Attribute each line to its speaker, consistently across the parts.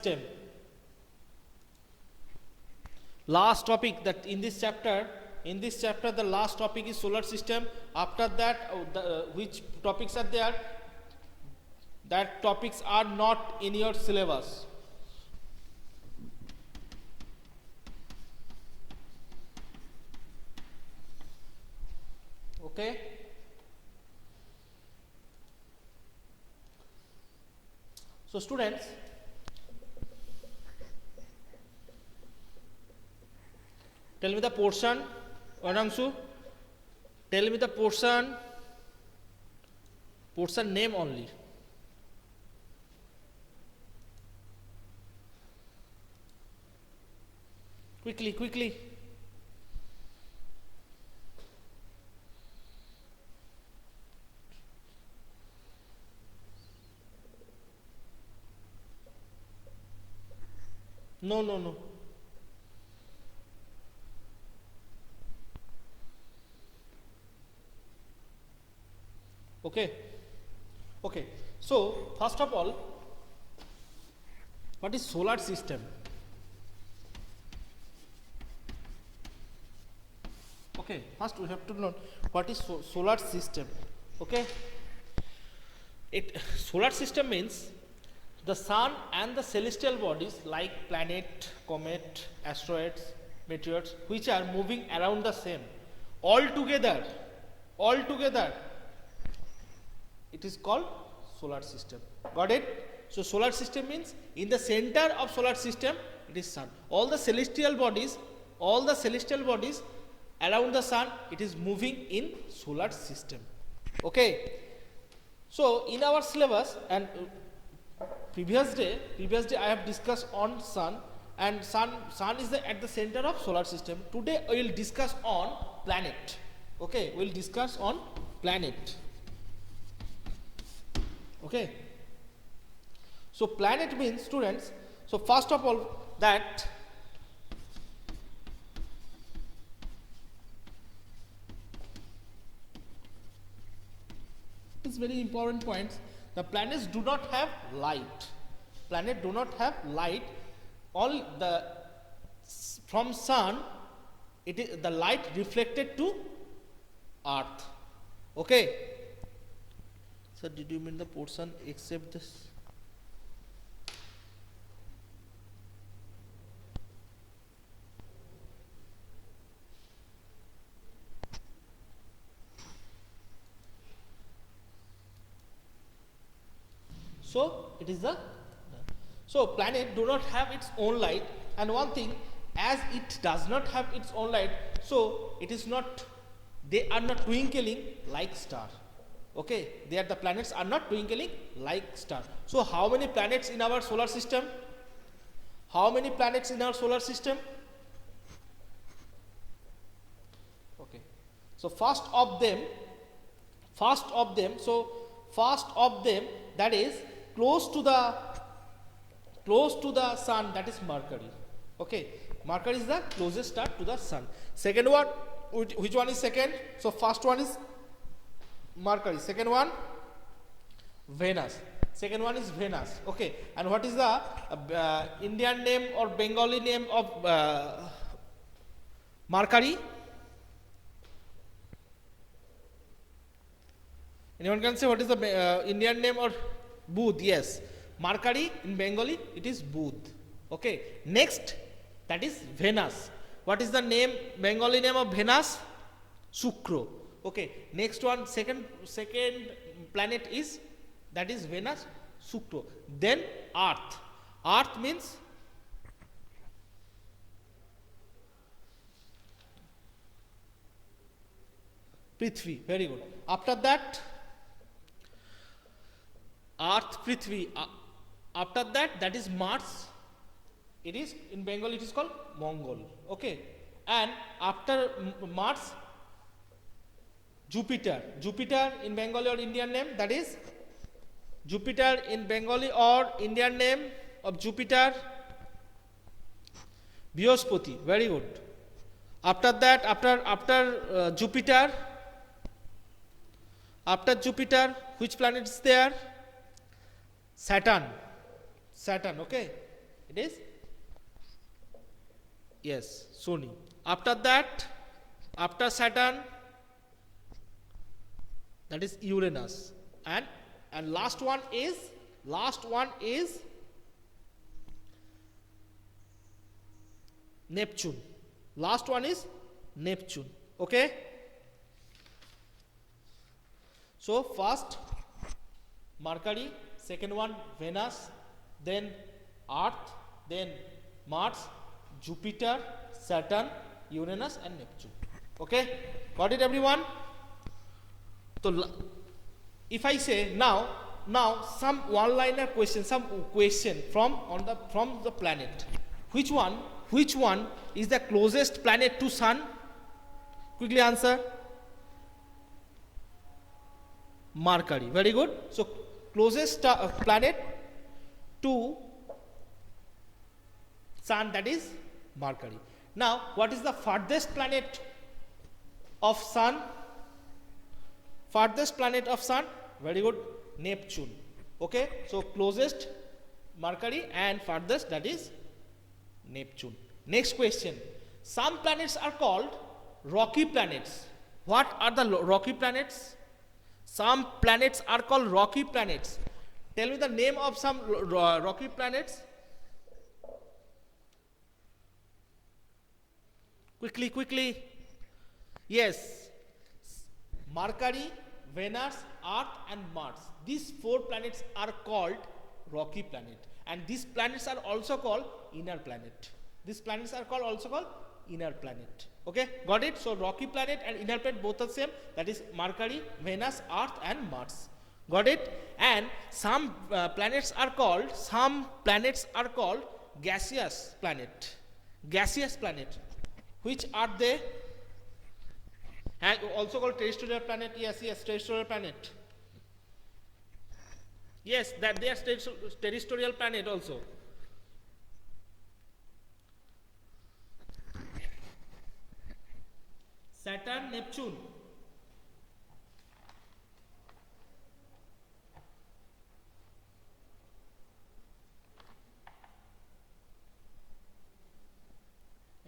Speaker 1: system. Last topic that in this chapter the last topic is solar system. After that which topics are there, that topics are not in your syllabus. Okay, so students, tell me the portion. Anangsu, tell me the portion name only. Quickly. No. Okay. So first of all, what is solar system? Okay, first we have to know what is solar system. Okay, solar system means the sun and the celestial bodies like planet, comet, asteroids, meteors, which are moving around the sun all together, it is called solar system. Got it? So solar system means in the center of solar system it is sun. All the celestial bodies around the sun, it is moving in solar system. Okay, so in our syllabus and previous day I have discussed on sun, and sun is at the center of solar system. Today we will discuss on planet. Okay, we will discuss on planet. Okay, so planet means, students, so first of all, that is very important point. The planets do not have light. All the from sun, it is the light reflected to earth. Okay. So did you mean the portion except this? So it is so planet do not have its own light, and one thing, as it does not have its own light, so they are not twinkling like star. Okay, the planets are not twinkling like star. So how many planets in our solar system? Okay, so first of them, that is close to the sun, that is Mercury. Okay, Mercury is the closest star to the sun. Second one, which one is second? So first one is Mercury, second one Venus. Okay, and what is the Indian name or Bengali name of Mercury? Anyone can say what is the Indian name? Or Budh? Yes, Mercury in Bengali it is Budh. Okay, next, that is Venus. What is the name, Bengali name of Venus? Shukra. Okay, next one, second planet is, that is Venus, Shukra. Then Earth means Prithvi. Very good. After that, Earth, Prithvi. After that is Mars. It is in Bengali it is called Mongol. Okay, and after Mars, Jupiter in Bengali or Indian name, that is Jupiter in Bengali or Indian name of Jupiter, Brihaspati. Very good. After that, after Jupiter, which planet is there? Saturn. Okay, It is, yes, Sony. After that, after Saturn, that is Uranus, and last one is Neptune. Last one is Neptune. Okay. So first Mercury, second one Venus, then Earth, then Mars, Jupiter, Saturn, Uranus and Neptune. Okay, got it everyone? So if I say now some one liner question, some question from the planet, which one is the closest planet to Sun? Quickly answer. Mercury. Very good. So closest planet to Sun, that is Mercury. Now what is the farthest planet of Sun? Farthest planet of Sun? Very good. Neptune. Okay, so closest Mercury and farthest, that is Neptune. Next question. Some planets are called rocky planets. What are the rocky planets? Some planets are called rocky planets. Tell me the name of some rocky planets. Quickly. Yes. Mercury, Venus, Earth and Mars. These 4 planets are called rocky planet, and these planets are also called inner planet. These planets are also called inner planet. Okay, got it? So rocky planet and inner planet both are same, that is Mercury, Venus, Earth and Mars. Got it? And some planets are called gaseous planet. Gaseous planet. Which are they? And also called terrestrial planet. Yes, terrestrial planet. Yes, that they are terrestrial planet also. Saturn, Neptune.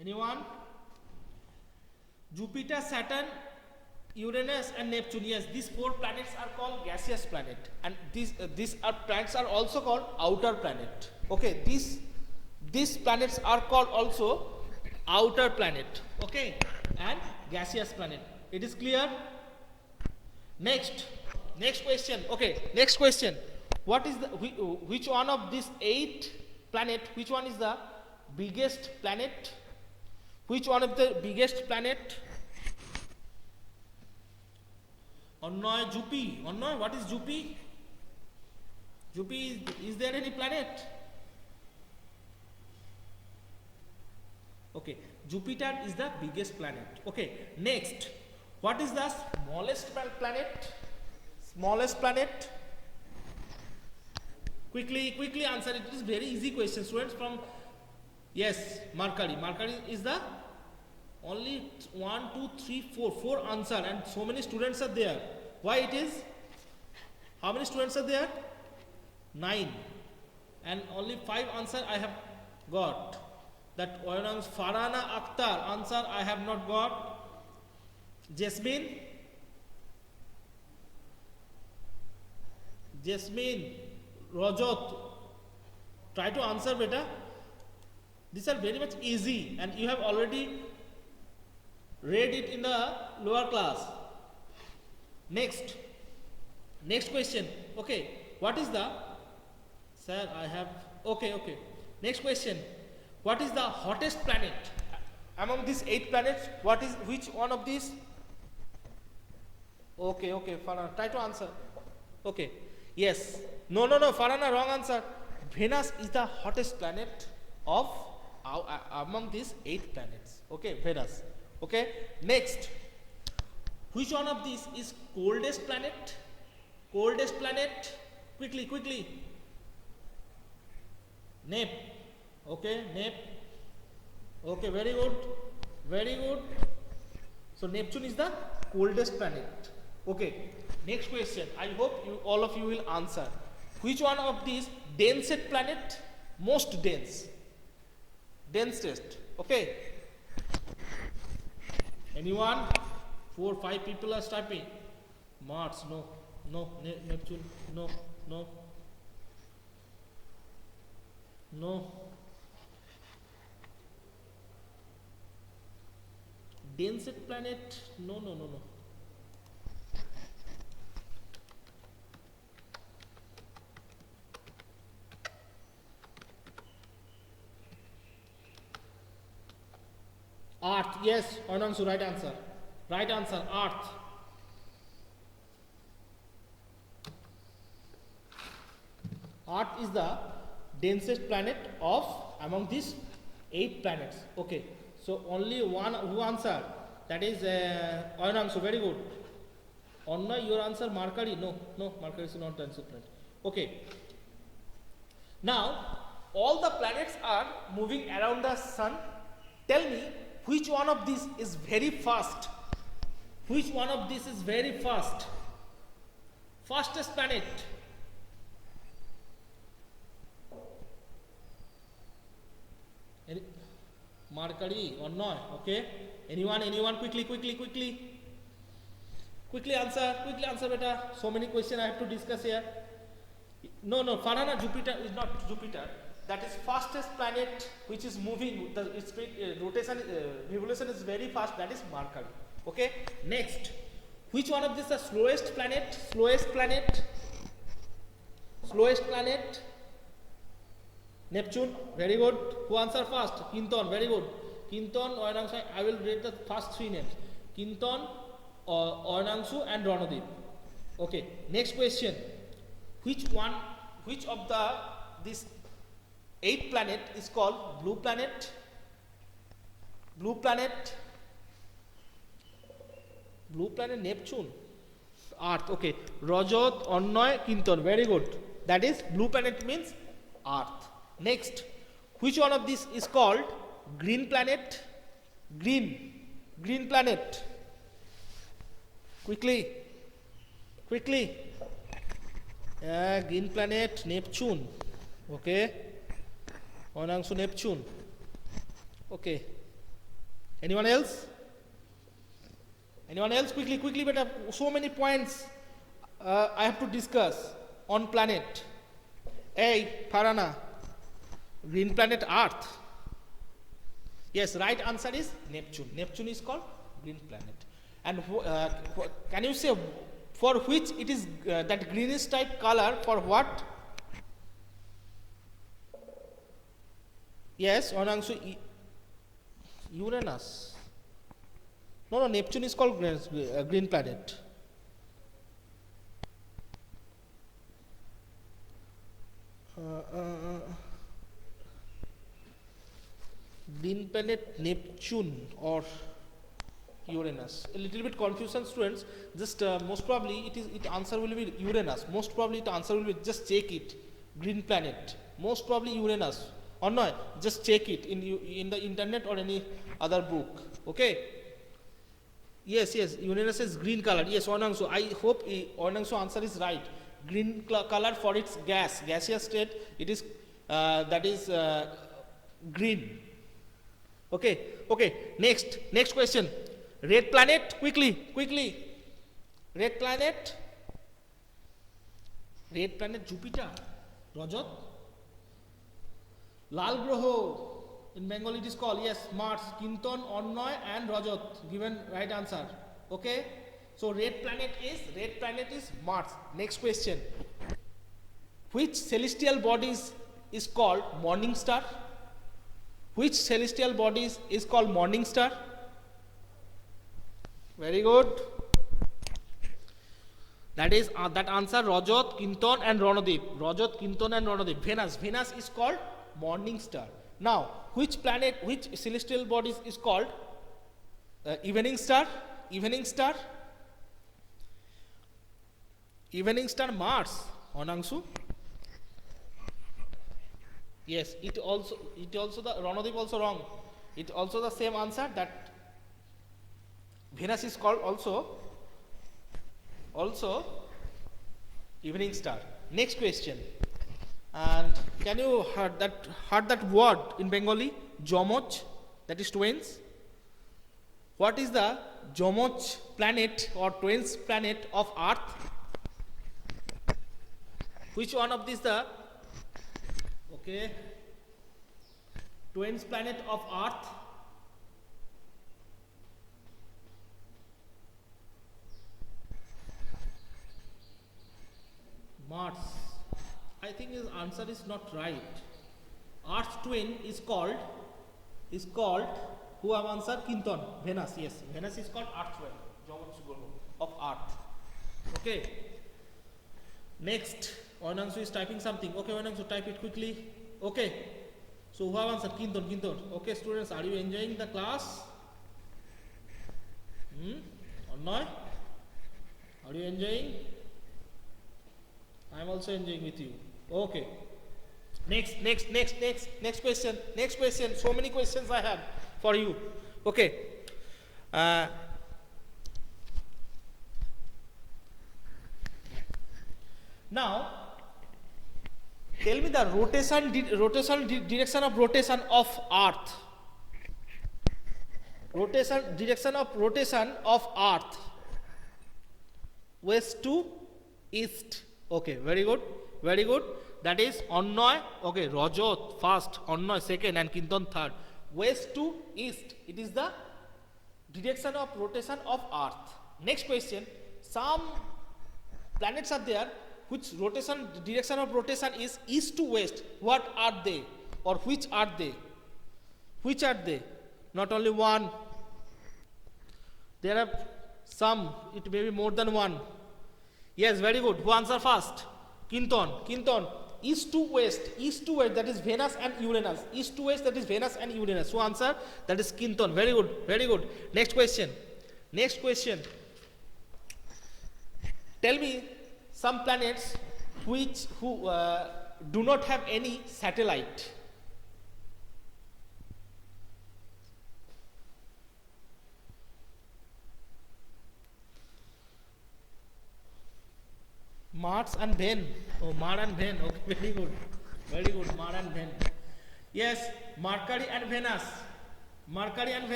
Speaker 1: Anyone? Jupiter, Saturn, Uranus and Neptune. Yes, these 4 planets are called gaseous planet, and these planets are also called outer planet. Okay, these planets are called also outer planet. Okay, and gaseous planet. It is clear? Next question. Okay, next question. What is which one of these 8 planet? Which one is the biggest planet? Which one of the biggest planet? Onnoy, Jupi. Onnoy, what is Jupi? Jupi, is there any planet? Okay, Jupiter is the biggest planet. Okay, next, what is the smallest planet? Smallest planet? Quickly answer. It is very easy question, students. From yes, Mercury. Mercury is the only 1, 2, 3, 4 answer, and so many students are there. Why it is? How many students are there? 9, and only 5 answer I have got. That one Farhana Akhtar answer I have not got. Jasmine, Rajat, try to answer better. These are very much easy, and you have already read it in the lower class. Next question. Okay, what is the, sir, I have, okay. Next question. What is the hottest planet among these 8 planets? Which one of these? Okay, Farhana, try to answer. Okay, yes, no, Farhana, wrong answer. Venus is the hottest planet of among these 8 planets. Okay, Venus. Okay, next, which one of these is coldest planet? Coldest planet, quickly. Nep. Okay, Nep. Okay, very good. So Neptune is the coldest planet. Okay, next question. I hope all of you will answer. Which one of these densest planet? Most dense. Densest. Okay. Anyone? 4, 5 people are typing. Mars, no. No. Neptune, no. No. No. Densest planet? No. Earth, yes, Anangsu, right answer. Right answer, Earth. Earth is the densest planet of among these 8 planets. Okay, so only one who answered, that is Anangsu, very good. Anna, your answer Mercury? No, Mercury is not densest planet. Okay. Now, all the planets are moving around the sun. Tell me, which one of these is very fast? Which one of these is very fast? Fastest planet. Mercury or not? Okay. Anyone? Quickly answer, beta. So many questions I have to discuss here. No, Farhana, Jupiter is not Jupiter. That is fastest planet which is moving. Its rotation, revolution is very fast. That is Mercury. Okay. Next, which one of these is the slowest planet? Slowest planet. Neptune. Very good. Who answer first? Kinton. Very good. Kinton, Oyanangsu. I will read the first 3 names. Kinton, Oyanangsu, and Ranadeep. Okay. Next question. Which of this 8 planet is called blue planet? Blue planet, Neptune. Earth. Okay. Rajat, Annoy, Kinton. Very good. That is blue planet means Earth. Next, which one of these is called green planet? Green planet. Quickly. Green planet, Neptune. Okay. Anangsu, Neptune. Okay. Anyone else? Quickly, but so many points I have to discuss on planet. Hey, Farana. Green planet, Earth. Yes, right answer is Neptune. Neptune is called green planet. And can you say for which it is that greenish type color, for what? Yes, Anangsu, Uranus. No, Neptune is called green planet. Green planet, Neptune or Uranus. A little bit confusion, students. Just most probably it answer will be Uranus. Most probably the answer will be, just check it. Green planet. Most probably Uranus. Or no, just check it in the internet or any other book. Okay. Yes, Uranus is green color. Yes, Anangsu. I hope Anangsu answer is right. Green color for its gaseous state. It is that is green. Okay. Next question. Red planet. Quickly. Red planet, Jupiter. Rajat. Lal Groho. In Bengali it is called, yes, Mars. Kinton, Annoy, and Rajat. Given right answer. Okay. So red planet is Mars. Next question. Which celestial bodies is called morning star? Which celestial bodies is called morning star? Very good. That is that answer Rajat, Kinton, and Ranadeep. Venus is called morning star. Now, which celestial bodies is called evening star? Mars. Anangsu. Yes, it also the Ranadeep also wrong. It also the same answer, that Venus is called also evening star. Next question. And can you heard that word in Bengali? Jomoj, that is twins. What is the Jomoj planet or twins planet of Earth? Which one of these the twins planet of Earth? Mars. I think his answer is not right. Earth's twin is called who have answered? Kinton. Venus. Yes, Venus is called Earth's twin, Jomoj of Earth. Okay. Next, Oinanshu is typing something. Okay, Oinanshu, type it quickly. Okay. So who have answered? Kinton. Okay, students, are you enjoying the class? Or not? Are you enjoying? I am also enjoying with you. Okay. Next question. So many questions I have for you. Okay. Now, tell me the direction of rotation of Earth. Direction of rotation of Earth. West to east. Okay, very good. That is Onnoy, okay, Rajat first, Onnoy second, and Kinton third. West to east, it is the direction of rotation of Earth. Next question, some planets are there which direction of rotation is east to west. What are they? Or which are they? Not only one. There are some, it may be more than one. Yes, very good. Who answer first? Kinton. East to west, that is Venus and Uranus. East to west, that is Venus and Uranus. Who answer? That is Kinton. Very good. Next question. Tell me some planets who do not have any satellite. Mars and Venus. Oh, Mars and Venus. Okay, very good. Mars and Venus. Yes, Mercury and Venus.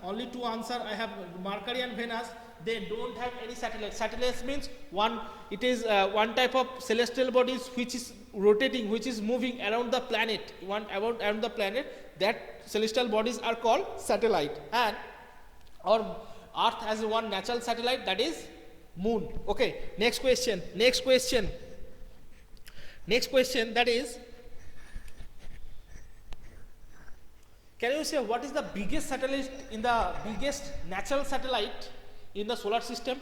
Speaker 1: Only two answer I have. Mercury and Venus. They don't have any satellites. Satellites means one. It is one type of celestial bodies which is rotating, which is moving around the planet. Around the planet. That celestial bodies are called satellite. And our Earth has one natural satellite, that is Moon. Okay. Next question. That is, can you say what is the biggest natural satellite in the solar system?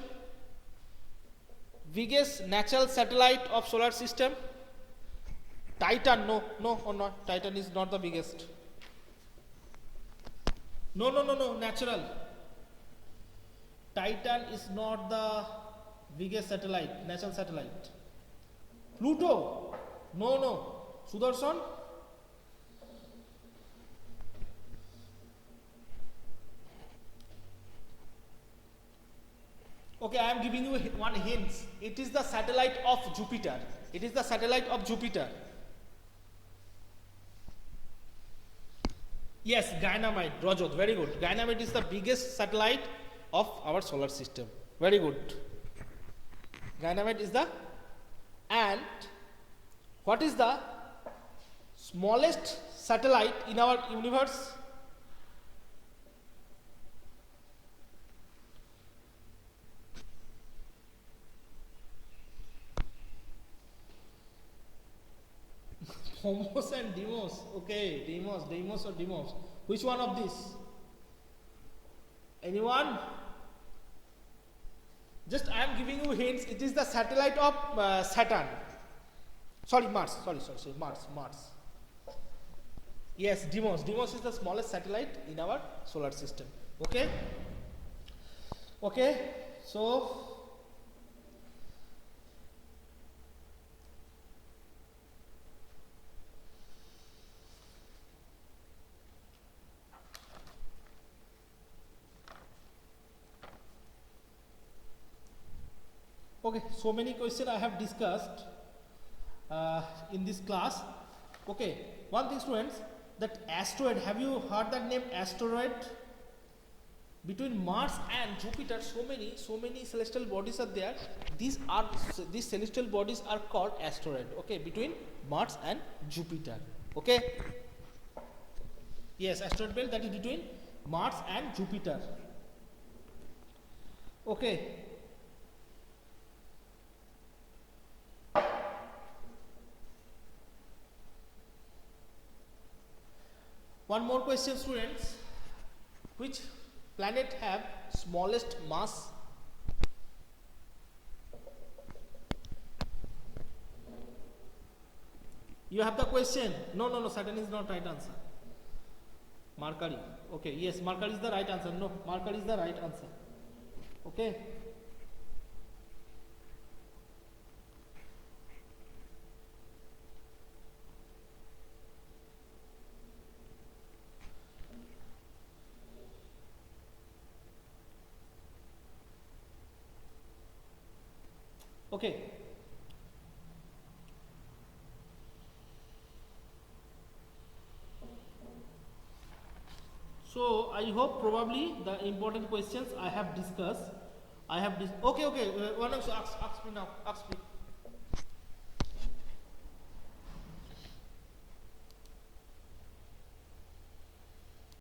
Speaker 1: Biggest natural satellite of solar system? Titan. No. Titan is not the biggest. No. Natural. Titan is not the biggest satellite, natural satellite. Pluto? No. Sudarshan? Okay, I am giving you one hint. It is the satellite of Jupiter. Yes, Ganymede, Rajat, very good. Ganymede is the biggest satellite of our solar system. Very good. Ganymede is and what is the smallest satellite in our universe? Phobos and Deimos. Okay, Deimos or Deimos. Which one of these? Anyone? Just I am giving you hints. It is the satellite of Saturn. Mars. Yes, Deimos. Deimos is the smallest satellite in our solar system. Okay. So so many questions I have discussed in this class. Okay, one thing, students, that asteroid, have you heard that name asteroid? Between Mars and Jupiter, so many celestial bodies are there. These celestial bodies are called asteroid. Okay, between Mars and Jupiter. Okay. Yes, asteroid belt, that is between Mars and Jupiter. Okay. One more question, students. Which planet have smallest mass? You have the question. No, Saturn is not right answer. Mercury. Okay, yes, Mercury is the right answer. No, Mercury is the right answer. Okay. Okay. So I hope probably the important questions I have discussssed. Okay. One of you ask me now. Ask me.